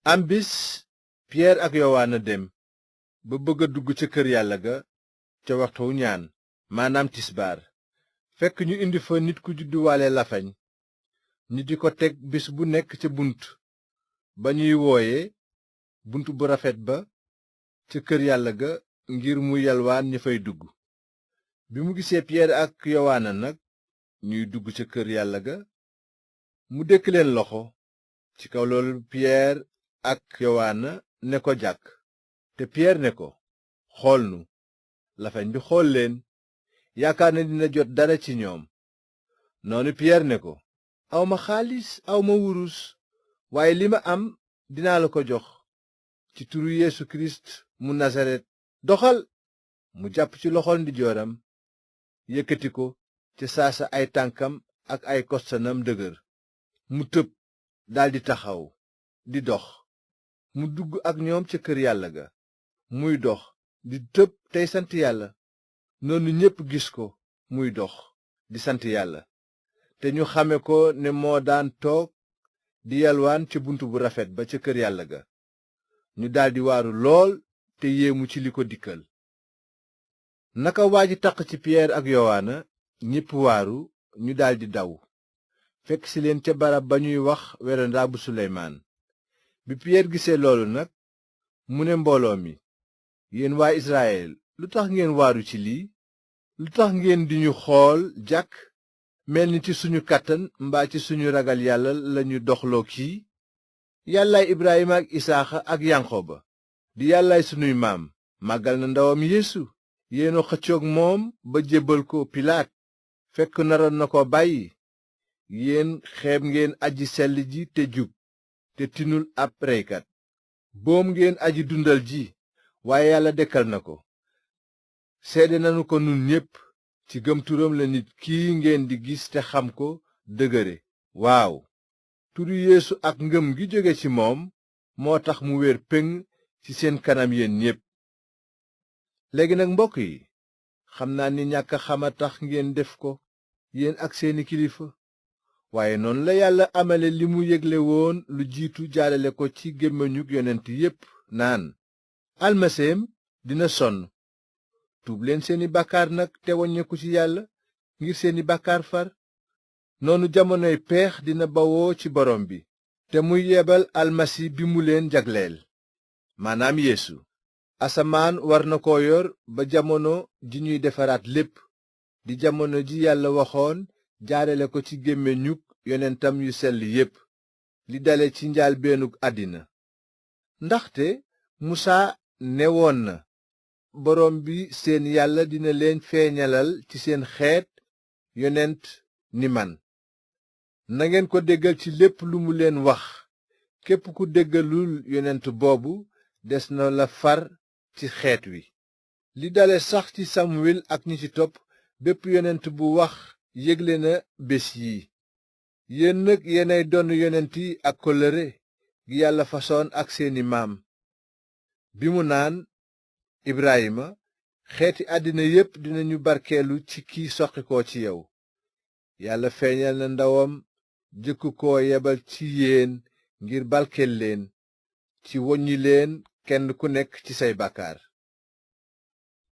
am bis piyeer ak yowaana dem ba bëgg a dugg ca kër yàlla ga ca waxtu ñaan maanaam tisbaar fekk ñu indi fa nit ku judduwaale lafañ ñu di ko teg bis bu nekk ca bunt ba ñuy wooye bunt bu rafet ba ca kër yàlla ga ngir mu yalwaan ña fay dugg bi mu gisee piyeer ak yowaana nag ñuy dugg ca kër yàlla ga mu dékk leen loxo ci kaw loolu piyeer ak yowaana ne ko jàkk te piyeer ne ko xool nu lafañ bi xool leen yaakaar ne dina jot dara ci ñoom noonu piyeer ne ko awma xaalis awma wurus waaye li ma am dinaa la ko jox ci turu Yeesu Kirist mu Nasaret doxal mu jàpp ci loxol ndijooram yëkkati ko ca saasa ay tànkam ak ay kostanam dëgër mu tëb daldi taxaw di dox mu dugg ak ñoom ca kër yàlla ga muy dox di tëb tey sant yàlla noonu ñépp gis ko muy dox di sant yàlla te ñu xame ko ne moo daan toog di yalwaan ca bunt bu rafet ba ca kër yàlla ga ñu daldi waaru lool te yéemu ci li ko dikkal naka waa ji taq ci piyeer ak yowaana ñépp waaru ñu daldi daw fekk si leen ca barab ba ñuy wax werandaa bu suleymaan bi piyeer gisee loolu nag mu ne mbooloo mi yéen waa Israyil lu tax ngeen waaru ci lii lu tax ngeen di ñu xool jàkk mel ni ci suñu kàttan mbaa ci suñu ragal yàlla lañu doxloo kii yàllaay Ibrahima ak Isaaxa ak Yanqoba di yàllaay sunuy maam màggal na ndawam Yeesu yéena xëccoog moom ba jébbal ko Pilaat fekk naroon na ko bàyyi yéen xeeb ngeen aji sell ji te jub te tinul ab reykat boom ngeen aji dundal ji waaye yàlla dekkal na ko seede nanu ko nun ñépp ci gëm turam la nit kii ngeen di gis te xam ko dëgëre waaw turu Yeesu ak ngëm gi jóge ci moom moo tax mu wér péng ci seen kanam yéen ñépp léegi nag mbokk yi xam naa ni ñàkk xam a tax ngeen def ko yéen ak seeni kilifa waaye noonu la yàlla amale li mu yégle woon lu jiitu jaalale ko ci gémmiñu yonent yépp naan almaseem dina sonn tuub leen seeni bàkkaar nag te waññeeku ci yàlla ngir seeni bàkkaar far noonu jamonoy peex dina bawoo ci borom bi te muy yebal almasi bi mu leen jagleel maanaam Yeesu asamaan war na ko yor ba jamono ji ñuy defaraat lépp di jamono ji yàlla waxoon jaarale ko ci gémmiñu yonentam yu sell yépp li dale ci njaalbeenug àddina ndaxte musaa newoon na borom bi seen yàlla dina leen feeñalal ci seen xeet yonent ni man nangeen ko déggal ci lépp lu mu leen wax képp ku déggalul yonent boobu des na la far ci xeet wi li dale sax ci Samuel ak ñi ci topp bépp yonent bu wax yégle na bés yi yéen nag yéenay donn yonent yi ak kóllëre gi yàlla fasoon ak seeni maam bi mu naan Ibrahima xeeti àddina yépp dinañu barkeelu ci ki soqi ko ci yow yàlla feeñal na ndawam jëkk ko yebal ci yéen ngir barkeel leen ci woññi leen kenn ku nekk ci say bàkkaar